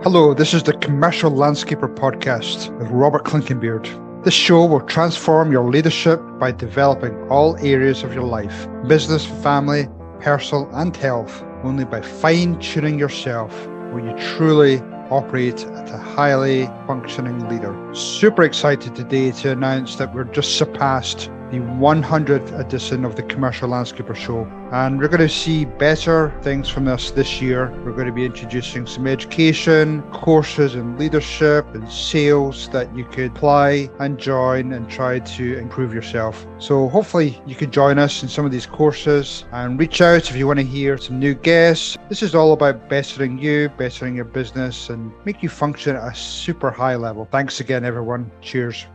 Hello, this is the Commercial Landscaper Podcast with Robert Clinkenbeard. This show will transform your leadership by developing all areas of your life, business, family, personal, and health. Only by fine-tuning yourself will you truly operate as a highly functioning leader. Super excited today to announce that we're just surpassed the 100th edition of the Commercial Landscaper Show. And we're going to see better things from us this year. We're going to be introducing some education, courses in leadership and sales that you could apply and join and try to improve yourself. So hopefully you can join us in some of these courses and reach out if you want to hear some new guests. This is all about bettering you, bettering your business, and make you function at a super high level. Thanks again, everyone. Cheers.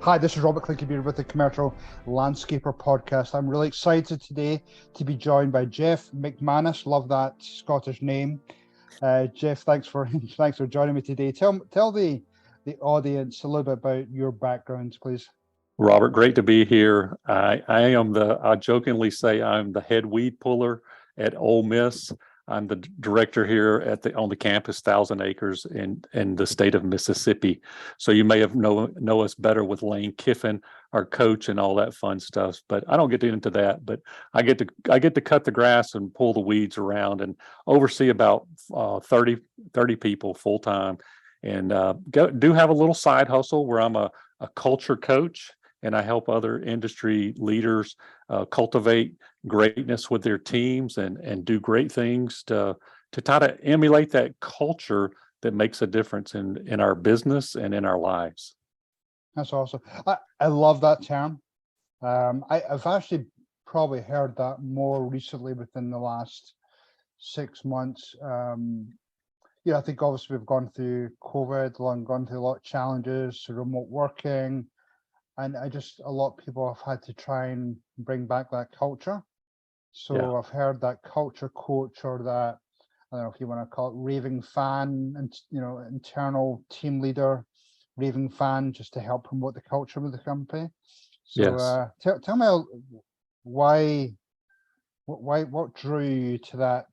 Hi, this is Robert Clinkenbeard with the Commercial Landscaper Podcast. I'm really excited today to be joined by Jeff McManus. Love that Scottish name. Jeff, thanks for joining me today. Tell the audience a little bit about your background, please. Robert, great to be here. I jokingly say I'm the head weed puller at Ole Miss. I'm the director here on the campus, 1,000 acres in the state of Mississippi. So you may have know us better with Lane Kiffin, our coach, and all that fun stuff. But I don't get into that. But I get to cut the grass and pull the weeds around and oversee about 30 people full time. And do have a little side hustle where I'm a culture coach, and I help other industry leaders cultivate greatness with their teams and do great things to try to emulate that culture that makes a difference in our business and in our lives. That's awesome. I love that term. I've actually probably heard that more recently within the last 6 months. I think obviously we've gone through COVID, gone through a lot of challenges, remote working. And a lot of people have had to try and bring back that culture. So yeah. I've heard that culture coach, or that, I don't know if you want to call it raving fan, and internal team leader, raving fan, just to help promote the culture of the company. So yes. Tell me what drew you to that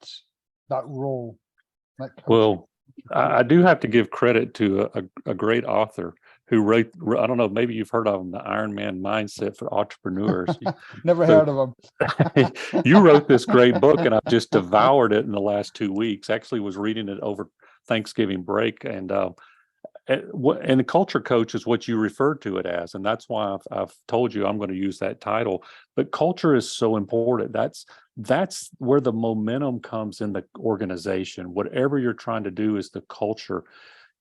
role? Well, I do have to give credit to a great author who wrote, I don't know, maybe you've heard of him, the Iron Man Mindset for Entrepreneurs. Never heard of him. You wrote this great book, and I've just devoured it in the last 2 weeks. Actually was reading it over Thanksgiving break. And the culture coach is what you referred to it as. And that's why I've told you I'm going to use that title. But culture is so important. That's where the momentum comes in the organization. Whatever you're trying to do is the culture.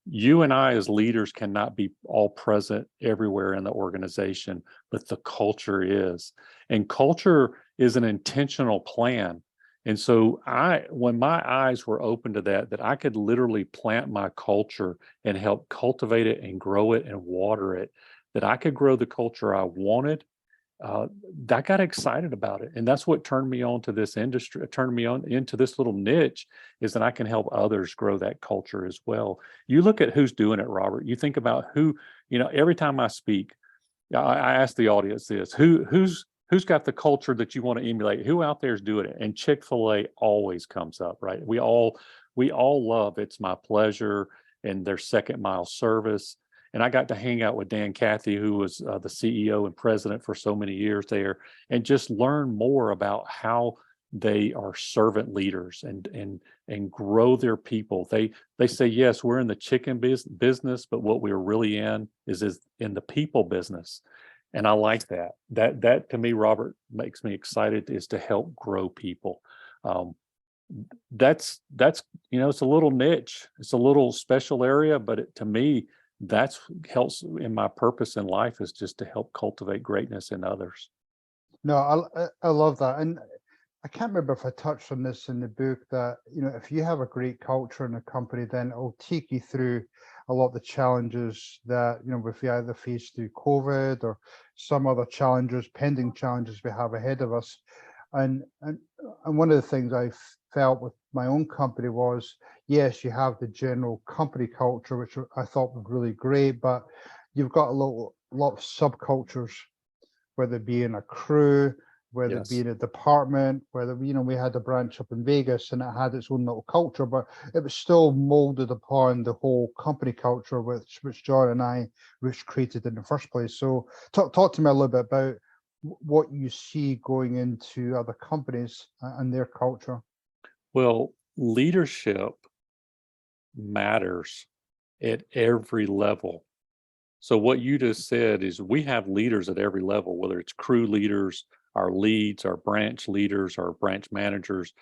You and I as leaders cannot be all present everywhere in the organization, but the culture is. And culture is an intentional plan. And so when my eyes were open to that I could literally plant my culture and help cultivate it and grow it and water it, that I could grow the culture I wanted, I got excited about it. And that's what turned me on to this industry, turned me on into this little niche, is that I can help others grow that culture as well. You look at who's doing it, Robert. You think about who, every time I speak, I ask the audience this, who's got the culture that you want to emulate? Who out there is doing it? And Chick-fil-A always comes up, right? We all love It's My Pleasure and their second mile service. And I got to hang out with Dan Cathy, who was the CEO and president for so many years there, and just learn more about how they are servant leaders and grow their people. They say, yes, we're in the chicken business, but what we're really in is in the people business. And I like that. That to me, Robert, makes me excited, is to help grow people. That's it's a little niche, it's a little special area, but to me, that's helps in my purpose in life, is just to help cultivate greatness in others. No, I love that. And I can't remember if I touched on this in the book, that, if you have a great culture in a company, then it'll take you through a lot of the challenges that, if we either face through COVID or some other pending challenges we have ahead of us. And one of the things I felt with my own company was, yes, you have the general company culture, which I thought was really great, but you've got a lot of subcultures, whether it be in a crew, whether it be Yes. in a department, whether, we had a branch up in Vegas and it had its own little culture, but it was still molded upon the whole company culture, which John and I which created in the first place. So talk to me a little bit about what you see going into other companies and their culture. Well, leadership matters at every level. So what you just said is we have leaders at every level, whether it's crew leaders, our leads, our branch leaders, our branch managers,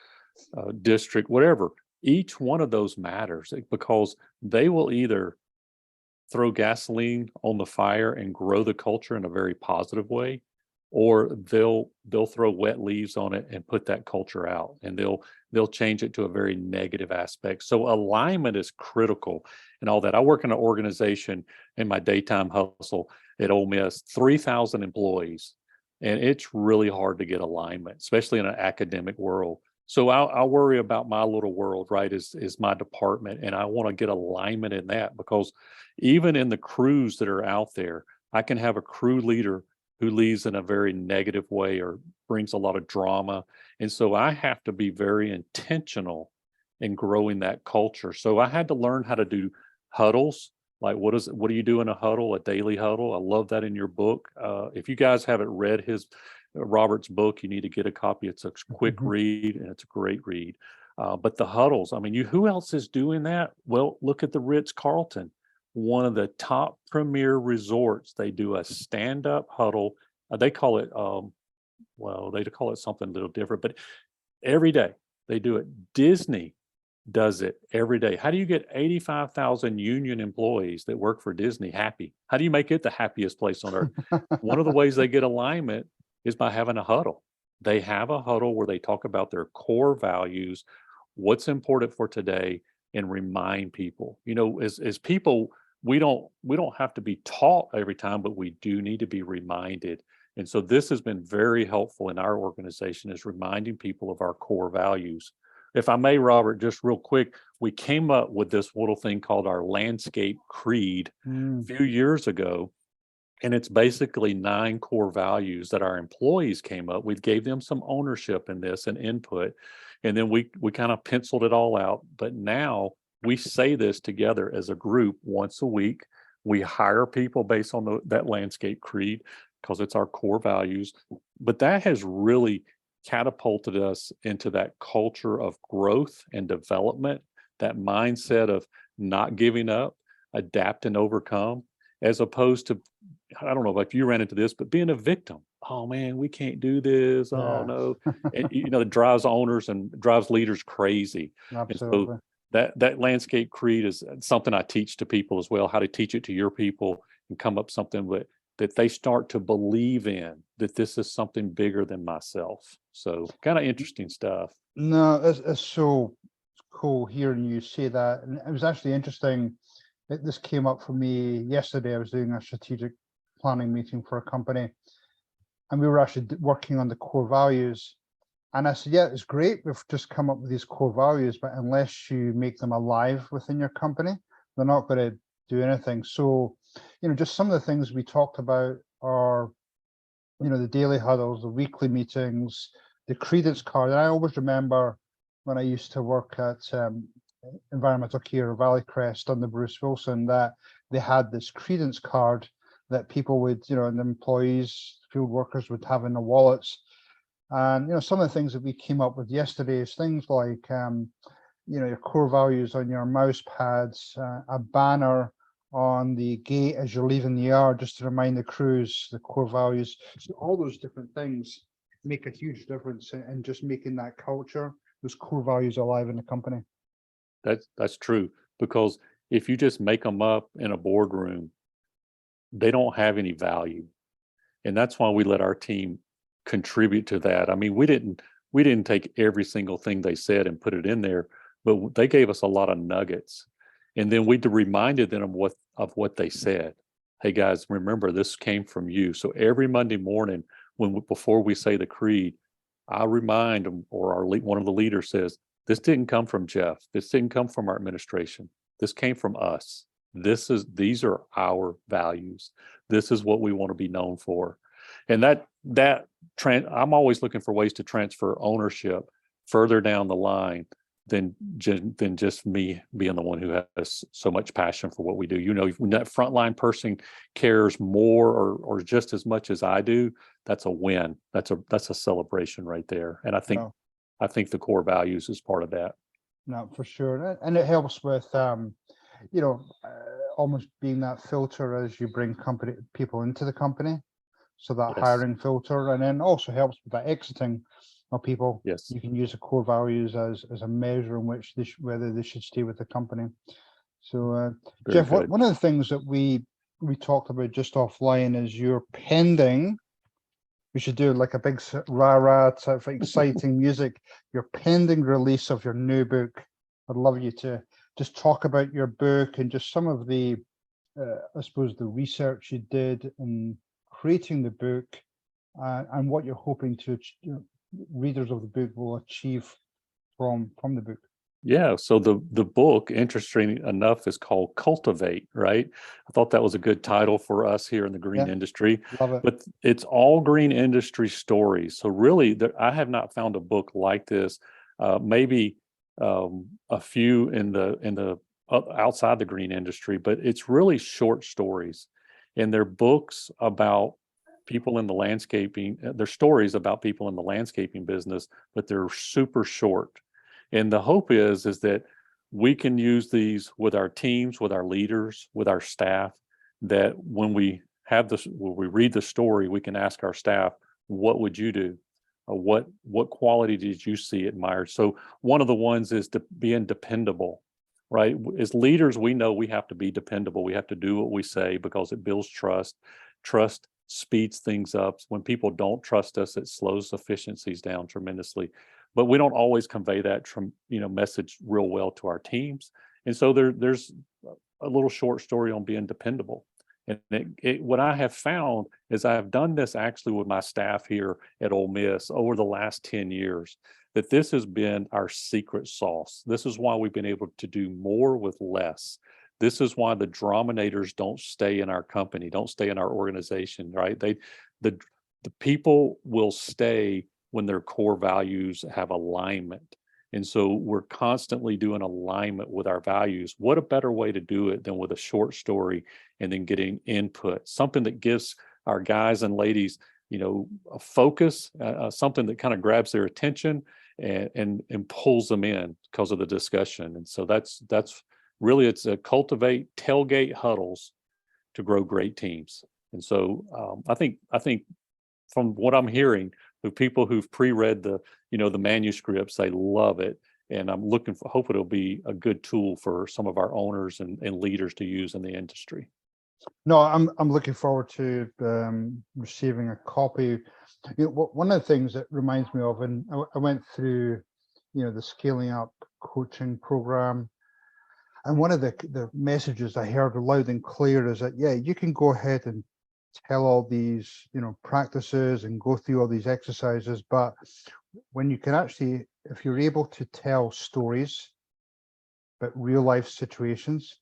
district, whatever. Each one of those matters because they will either throw gasoline on the fire and grow the culture in a very positive way, or they'll throw wet leaves on it and put that culture out, and they'll change it to a very negative aspect. So alignment is critical and all that. I work in an organization in my daytime hustle at Ole Miss, 3,000 employees, and it's really hard to get alignment, especially in an academic world. So I'll worry about my little world, right? Is my department, and I want to get alignment in that because even in the crews that are out there, I can have a crew leader who leads in a very negative way or brings a lot of drama. And so I have to be very intentional in growing that culture. So I had to learn how to do huddles. Like what do you do in a huddle, a daily huddle? I love that in your book. If you guys haven't read Robert's book, you need to get a copy. It's a quick read and it's a great read. But the huddles, I mean, who else is doing that? Well, look at the Ritz-Carlton, one of the top premier resorts. They do a stand-up huddle. They call it, they call it something a little different, but every day they do it. Disney does it every day. How do you get 85,000 union employees that work for Disney happy? How do you make it the happiest place on earth? One of the ways they get alignment is by having a huddle. They have a huddle where they talk about their core values, what's important for today, and remind people. As people, we don't have to be taught every time, but we do need to be reminded. And so this has been very helpful in our organization, is reminding people of our core values. If I may, Robert, just real quick, we came up with this little thing called our landscape creed a few years ago. And it's basically 9 core values that our employees came up. We gave them some ownership in this and input. And then we kind of penciled it all out. But now we say this together as a group once a week. We hire people based on that landscape creed because it's our core values. But that has really catapulted us into that culture of growth and development, that mindset of not giving up, adapt and overcome, as opposed to, I don't know if you ran into this, but being a victim. Oh man, we can't do this. Oh no. And it drives owners and drives leaders crazy. Absolutely. And so that landscape creed is something I teach to people as well, how to teach it to your people and come up something that they start to believe in, that this is something bigger than myself. So kind of interesting stuff. No, it's so cool hearing you say that. And it was actually interesting. This came up for me yesterday. I was doing a strategic planning meeting for a company, and we were actually working on the core values. And I said, yeah, it's great. We've just come up with these core values, but unless you make them alive within your company, they're not going to do anything. So, just some of the things we talked about are, the daily huddles, the weekly meetings, the credence card. And I always remember when I used to work at environmental care, Valley Crest under Bruce Wilson, that they had this credence card that people would, and the employees, field workers would have in their wallets. And, some of the things that we came up with yesterday is things like, your core values on your mouse pads, a banner on the gate as you're leaving the yard, just to remind the crews the core values. So all those different things make a huge difference in just making that culture, those core values alive in the company. That's true, because if you just make them up in a boardroom, they don't have any value. And that's why we let our team contribute to that. I mean, we didn't take every single thing they said and put it in there, but they gave us a lot of nuggets. And then we reminded them of what they said. Hey guys, remember this came from you. So every Monday morning, before we say the creed, I remind them, or one of the leaders says, this didn't come from Jeff. This didn't come from our administration. This came from us. These are our values. This is what we want to be known for. And I'm always looking for ways to transfer ownership further down the line than just me being the one who has so much passion for what we do. When that frontline person cares more or just as much as I do, that's a win. That's a celebration right there. And I think the core values is part of that. No, for sure. And it helps with, almost being that filter as you bring people into the company. So that Yes. hiring filter, and then also helps with that exiting of people. Yes. You can use the core values as a measure in which whether they should stay with the company. So, Jeff, one of the things that we talked about just offline is you're pending. We should do like a big rah-rah type of exciting music. Your pending release of your new book. I'd love you to just talk about your book and just some of the, I suppose, the research you did in creating the book, and what you're hoping to readers of the book will achieve from the book. Yeah. So the book, interesting enough, is called Cultivate, right? I thought that was a good title for us here in the green industry. Love it. But it's all green industry stories. So really, I have not found a book like this. Maybe a few in the outside the green industry, but it's really short stories, and they're books about people in the landscaping. They're stories about people in the landscaping business, but they're super short. And the hope is that we can use these with our teams, with our leaders, with our staff, that when we read the story, we can ask our staff, what would you do? What quality did you see admired? So one of the ones is being dependable, right? As leaders, we know we have to be dependable. We have to do what we say because it builds trust. Trust speeds things up. When people don't trust us, it slows efficiencies down tremendously. But we don't always convey that message real well to our teams. And so there's a little short story on being dependable. And what I have found is I have done this actually with my staff here at Ole Miss over the last 10 years, that this has been our secret sauce. This is why we've been able to do more with less. This is why the Drominators don't stay in our company, don't stay in our organization, right? The people will stay when their core values have alignment. And so we're constantly doing alignment with our values. What a better way to do it than with a short story and then getting input, something that gives our guys and ladies, a focus, something that kind of grabs their attention and pulls them in because of the discussion. And so that's really, it's a cultivate tailgate huddles to grow great teams. And so I think from what I'm hearing, the people who've pre-read the manuscripts, they love it. And I'm hope it'll be a good tool for some of our owners and leaders to use in the industry. No, I'm looking forward to receiving a copy. One of the things that reminds me of, and I went through, the Scaling Up coaching program, and one of the messages I heard loud and clear is that, you can go ahead and tell all these, practices and go through all these exercises, but when you can actually, if you're able to tell stories, but real life situations,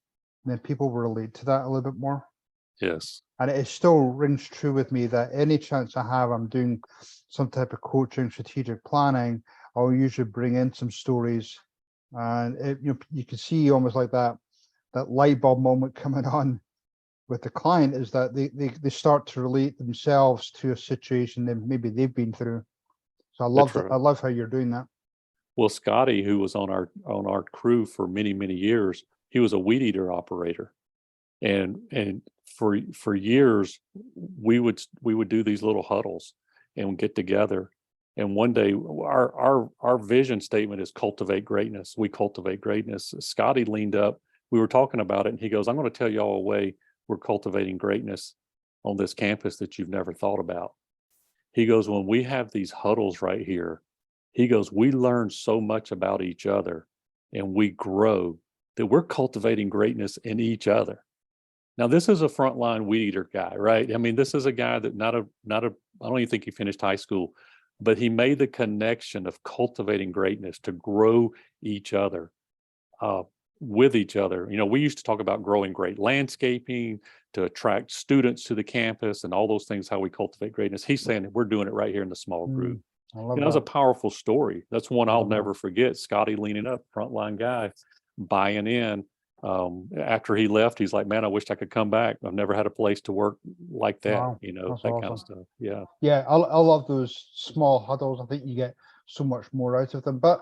then people will relate to that a little bit more. Yes. And it still rings true with me that any chance I have, I'm doing some type of coaching, strategic planning, I'll usually bring in some stories, and you can see almost like that light bulb moment coming on with the client, is that they start to relate themselves to a situation that maybe they've been through. So I love how you're doing that. Well, Scotty, who was on our crew for many, many years, he was a weed eater operator. And for years we would do these little huddles and get together. And one day our vision statement is cultivate greatness. We cultivate greatness. Scotty leaned up, we were talking about it, and he goes, I'm going to tell y'all a way we're cultivating greatness on this campus that you've never thought about. He goes, when we have these huddles right here, he goes, we learn so much about each other and we grow, that we're cultivating greatness in each other. Now, this is a frontline weed eater guy, right? I mean, this is a guy that I don't even think he finished high school, but he made the connection of cultivating greatness to grow each other. with each other. We used to talk about growing great landscaping to attract students to the campus and all those things, how we cultivate greatness. He's saying we're doing it right here in the small group. I love That's a that. powerful story. That's one I'll love that. never forget. Scotty leaning up, frontline guy, buying in. After he left, he's like, man, I wish I could come back. I've never had a place to work like that, Wow, that that's kind awesome. of stuff. Yeah. Yeah, I love those small huddles. I think you get so much more out of them. But,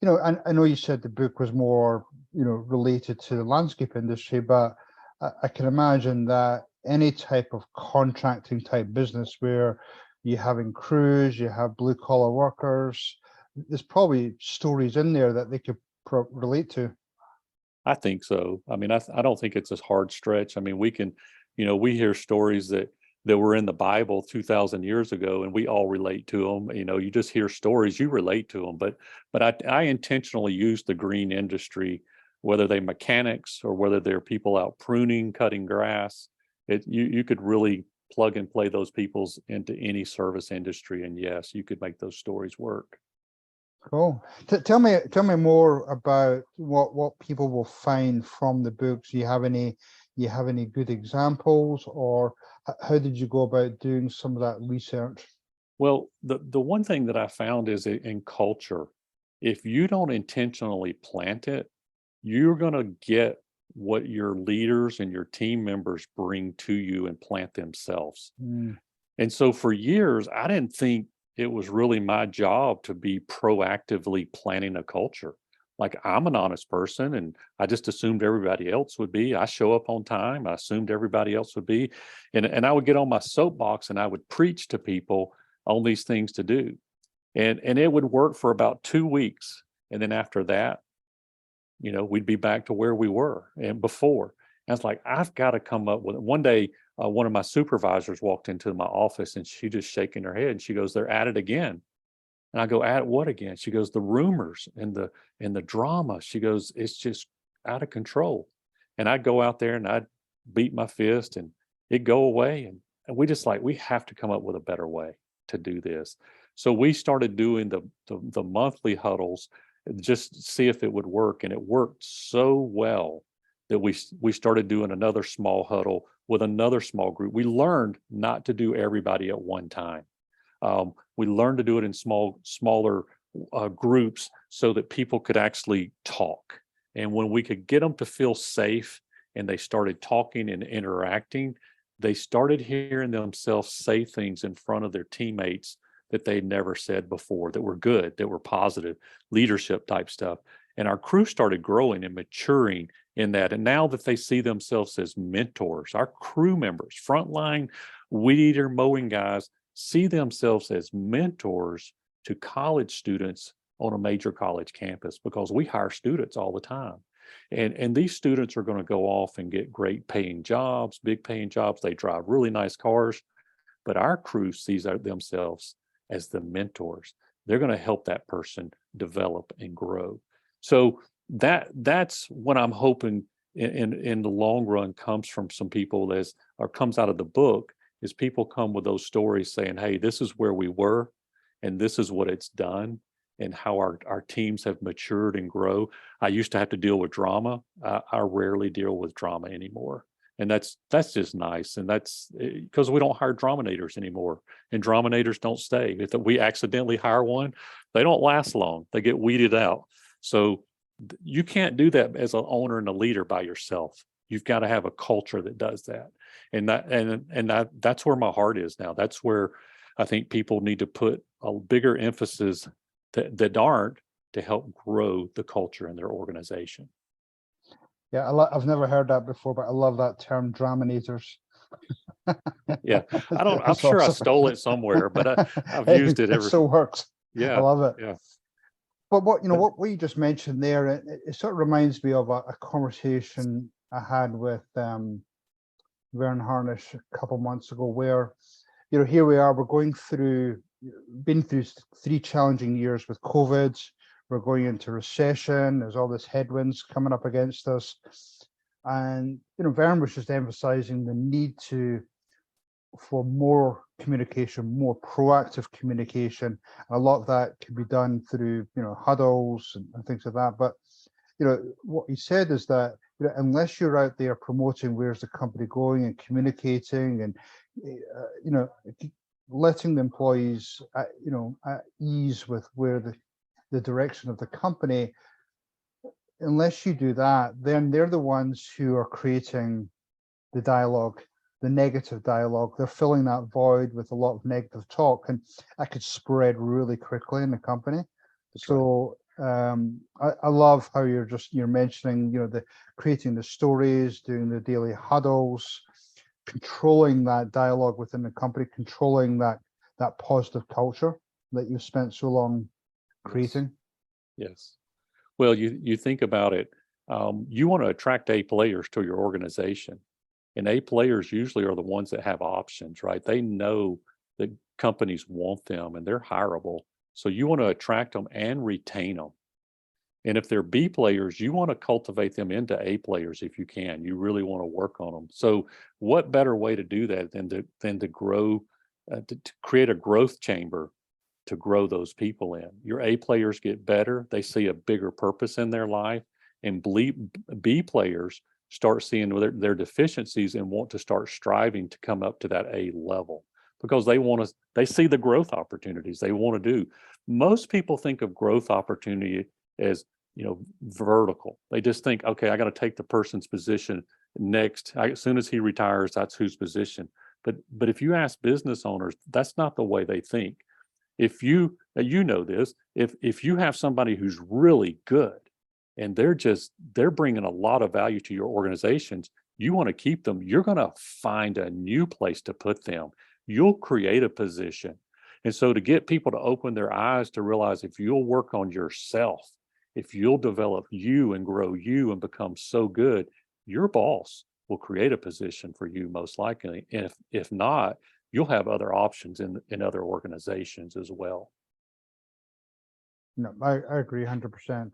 I know you said the book was more, related to the landscape industry, but I can imagine that any type of contracting type business where you're having crews, you have blue collar workers, there's probably stories in there that they could relate to. I think so. I mean, I don't think it's a hard stretch. I mean, we can, we hear stories that were in the Bible 2,000 years ago, and we all relate to them. You just hear stories, you relate to them. But I intentionally use the green industry, whether they mechanics or whether they're people out pruning, cutting grass. You could really plug and play those peoples into any service industry, and yes, you could make those stories work. Cool. Tell me more about what people will find from the books. Do you have any good examples, or how did you go about doing some of that research? Well, the one thing that I found is in culture, if you don't intentionally plant it, you're going to get what your leaders and your team members bring to you and plant themselves. And so for years, I didn't think it was really my job to be proactively planning a culture. Like, I'm an honest person, and I just assumed everybody else would be. I show up on time. I assumed everybody else would be. And I would get on my soapbox and I would preach to people on these things to do. And it would work for about 2 weeks. And then after that, we'd be back to where we were and before. And it's like, I've got to come up with it. One day, one of my supervisors walked into my office and she just shaking her head. And she goes, they're at it again. And I go, at what again? She goes, the rumors and the drama. She goes, it's just out of control. And I'd go out there and I'd beat my fist and it'd go away. And we just we have to come up with a better way to do this. So we started doing the monthly huddles just to see if it would work. And it worked so well that we started doing another small huddle with another small group. We learned not to do everybody at one time. We learned to do it in smaller groups so that people could actually talk. And when we could get them to feel safe and they started talking and interacting, they started hearing themselves say things in front of their teammates that they'd never said before, that were good, that were positive, leadership type stuff. And our crew started growing and maturing in that. And now that they see themselves as mentors, our crew members, frontline weed eater mowing guys, see themselves as mentors to college students on a major college campus, because we hire students all the time. And these students are going to go off and get great paying jobs, big paying jobs. They drive really nice cars, but our crew sees themselves as the mentors. They're going to help that person develop and grow. So that's what I'm hoping in the long run comes from some people or comes out of the book, is people come with those stories saying, hey, this is where we were and this is what it's done and how our teams have matured and grow. I used to have to deal with drama. I rarely deal with drama anymore. And that's just nice. And that's because we don't hire draminators anymore, and draminators don't stay. If we accidentally hire one, they don't last long. They get weeded out. So you can't do that as an owner and a leader by yourself. You've got to have a culture that does that. And that's where my heart is now. That's where I think people need to put a bigger emphasis that aren't, to help grow the culture in their organization. Yeah, I've never heard that before, but I love that term, draminators. Yeah, I'm That's sure I awesome. stole it somewhere, but I've used it It ever. still works. Yeah, I love it. yeah. But what you just mentioned there, it sort of reminds me of a conversation I had with Vern Harnish a couple months ago, where here we are, been through 3 challenging years with COVID. We're going into recession. There's all this headwinds coming up against us, and Vern was just emphasizing the need for more communication, more proactive communication. A lot of that can be done through huddles and things like that. But what he said is that unless you're out there promoting where's the company going and communicating and letting the employees at ease with where the direction of the company, unless you do that, then they're the ones who are creating the dialogue, the negative dialogue. They're filling that void with a lot of negative talk, and that could spread really quickly in the company. That's so right. I love how you're mentioning, the creating the stories, doing the daily huddles, controlling that dialogue within the company, controlling that positive culture that you've spent so long creating. Yes. Well, you think about it. You want to attract A players to your organization, and A players usually are the ones that have options, right? They know that companies want them and they're hireable. So you want to attract them and retain them. And if they're B players, you want to cultivate them into A players if you can. You really want to work on them. So what better way to do that than to grow, to create a growth chamber to grow those people in. Your A players get better. They see a bigger purpose in their life, and B players start seeing their deficiencies and want to start striving to come up to that A level because they see the growth opportunities they want to do. Most people think of growth opportunity as, vertical. They just think, okay, I got to take the person's position next. As soon as he retires, that's whose position. But if you ask business owners, that's not the way they think. If you know this, if you have somebody who's really good and they're bringing a lot of value to your organizations, you want to keep them, you're going to find a new place to put them. You'll create a position. And so to get people to open their eyes to realize if you'll work on yourself, if you'll develop you and grow you and become so good, your boss will create a position for you most likely. And if not, you'll have other options in other organizations as well. No, I agree 100%.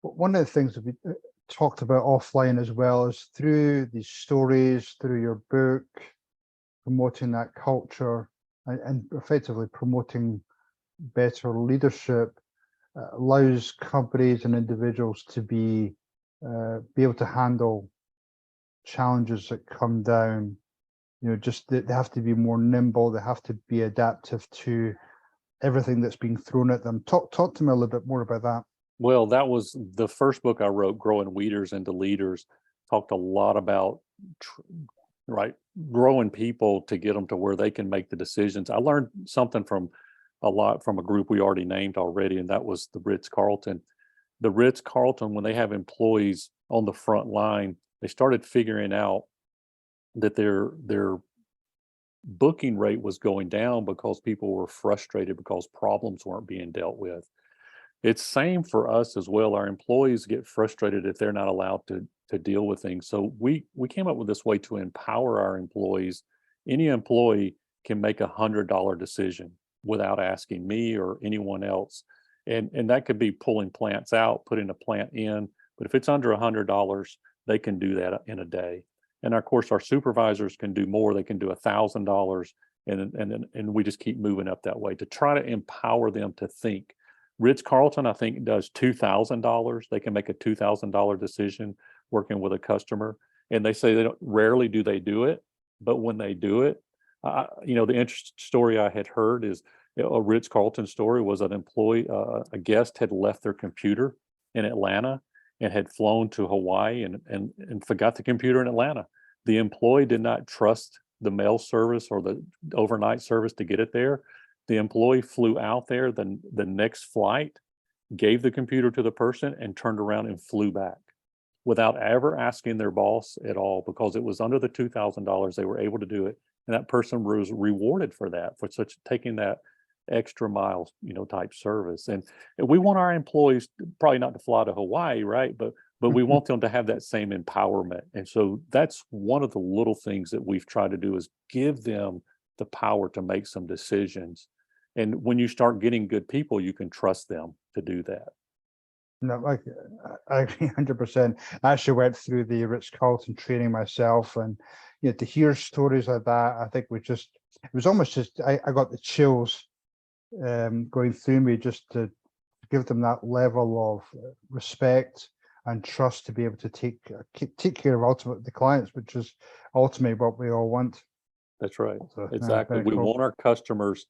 One of the things that we talked about offline as well is through these stories, through your book, promoting that culture and effectively promoting better leadership allows companies and individuals to be able to handle challenges that come down. Just they have to be more nimble. They have to be adaptive to everything that's being thrown at them. Talk to me a little bit more about that. Well, that was the first book I wrote, Growing Leaders into Leaders. Talked a lot about growing people to get them to where they can make the decisions. I learned something from a group we already named already, and that was the Ritz-Carlton. The Ritz-Carlton, when they have employees on the front line, they started figuring out that their booking rate was going down because people were frustrated because problems weren't being dealt with. It's same for us as well. Our employees get frustrated if they're not allowed to deal with things. So we came up with this way to empower our employees. Any employee can make $100 decision without asking me or anyone else. And that could be pulling plants out, putting a plant in. But if it's under $100, they can do that in a day. And of course, our supervisors can do more. They can do $1,000, and we just keep moving up that way to try to empower them to think. Ritz-Carlton, I think, does $2,000. They can make a $2,000 decision working with a customer, and they say rarely do they do it, but when they do it, the interesting story I had heard is a Ritz-Carlton story was an employee, a guest had left their computer in Atlanta and had flown to Hawaii and forgot the computer in Atlanta. The employee did not trust the mail service or the overnight service to get it there. The employee flew out there the next flight, gave the computer to the person, and turned around and flew back without ever asking their boss at all, because it was under the $2,000. They were able to do it. And that person was rewarded for that, for taking that extra mile, type service. And we want our employees probably not to fly to Hawaii, right? But we want them to have that same empowerment. And so that's one of the little things that we've tried to do is give them the power to make some decisions. And when you start getting good people, you can trust them to do that. No, I agree 100%. I actually went through the Ritz-Carlton training myself, and to hear stories like that, I think it was almost just I got the chills going through me just to give them that level of respect and trust to be able to take care of ultimately the clients, which is ultimately what we all want. That's right. So, Exactly. We cool. want our customers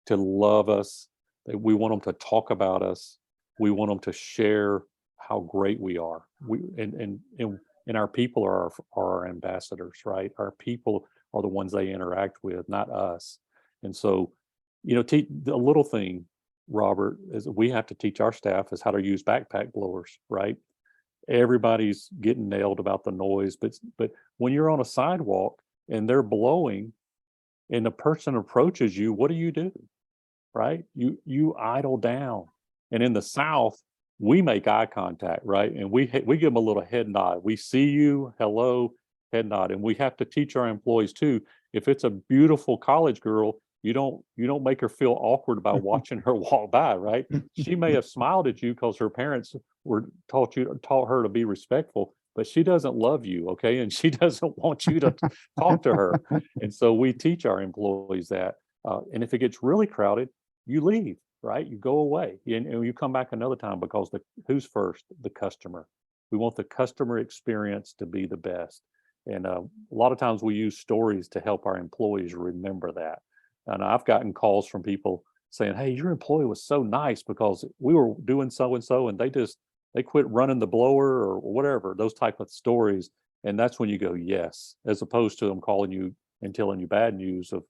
to love us. We want them to talk about us. We want them to share how great we are. And our people are our ambassadors, right? Our people are the ones they interact with, not us. And so, the little thing, Robert, is we have to teach our staff is how to use backpack blowers, right? Everybody's getting nailed about the noise, but when you're on a sidewalk and they're blowing and the person approaches you, what do? Right? You idle down. And in the South, we make eye contact, right? And we give them a little head nod. We see you, hello, head nod. And we have to teach our employees too. If it's a beautiful college girl, you don't make her feel awkward by watching her walk by, right? She may have smiled at you because her parents taught her to be respectful, but she doesn't love you, okay? And she doesn't want you to talk to her. And so we teach our employees that. And if it gets really crowded, you leave, right? You go away and you come back another time because who's first? The customer. We want the customer experience to be the best. And a lot of times we use stories to help our employees remember that. And I've gotten calls from people saying, hey, your employee was so nice because we were doing so-and-so and they quit running the blower or whatever, those type of stories. And that's when you go, yes, as opposed to them calling you and telling you bad news of,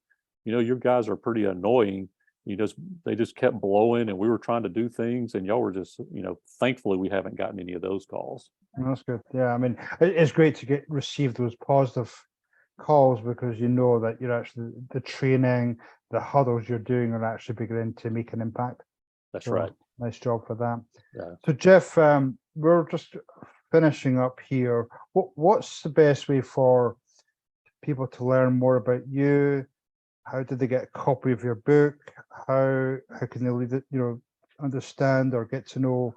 your guys are pretty annoying. They just kept blowing and we were trying to do things and y'all were just, thankfully we haven't gotten any of those calls. That's good. Yeah. I mean, it's great to receive those positive calls because that you're actually the training, the huddles you're doing are actually beginning to make an impact. That's right. Nice job for that. Yeah. So Jeff, we're just finishing up here. What's the best way for people to learn more about you? How did they get a copy of your book? How can they read it, understand or get to know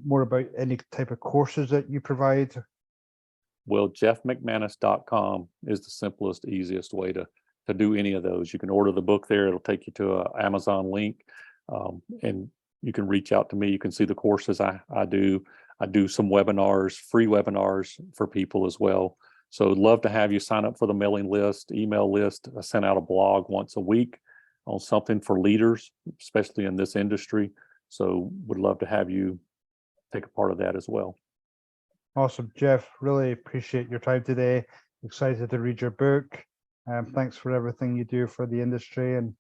more about any type of courses that you provide? Well, jeffmcmanus.com is the simplest, easiest way to do any of those. You can order the book there. It'll take you to an Amazon link, and you can reach out to me. You can see the courses I do. I do some webinars, free webinars for people as well. So I'd love to have you sign up for the mailing list, email list. I send out a blog once a week on something for leaders, especially in this industry. So would love to have you take a part of that as well. Awesome, Jeff. Really appreciate your time today. Excited to read your book. Thanks for everything you do for the industry and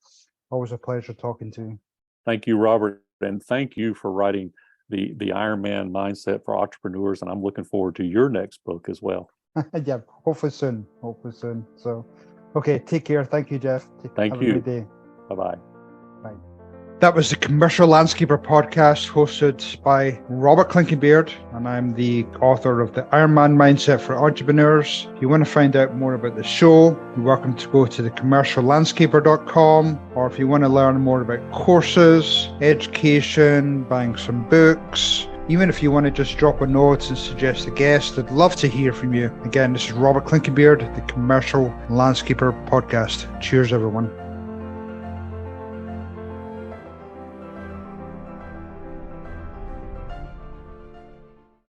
always a pleasure talking to you. Thank you, Robert. And thank you for writing the Ironman mindset for entrepreneurs. And I'm looking forward to your next book as well. Yeah, hopefully soon. So, okay, take care. Thank you, Jeff. Thank you. Have a great day. Bye-bye. Bye. That was the Commercial Landscaper podcast hosted by Robert Clinkenbeard, and I'm the author of the Ironman Mindset for Entrepreneurs. If you want to find out more about the show, you're welcome to go to thecommerciallandscaper.com, or if you want to learn more about courses, education, buying some books, even if you want to just drop a note and suggest a guest, I'd love to hear from you. Again, this is Robert Clinkenbeard, the Commercial Landscaper podcast. Cheers, everyone.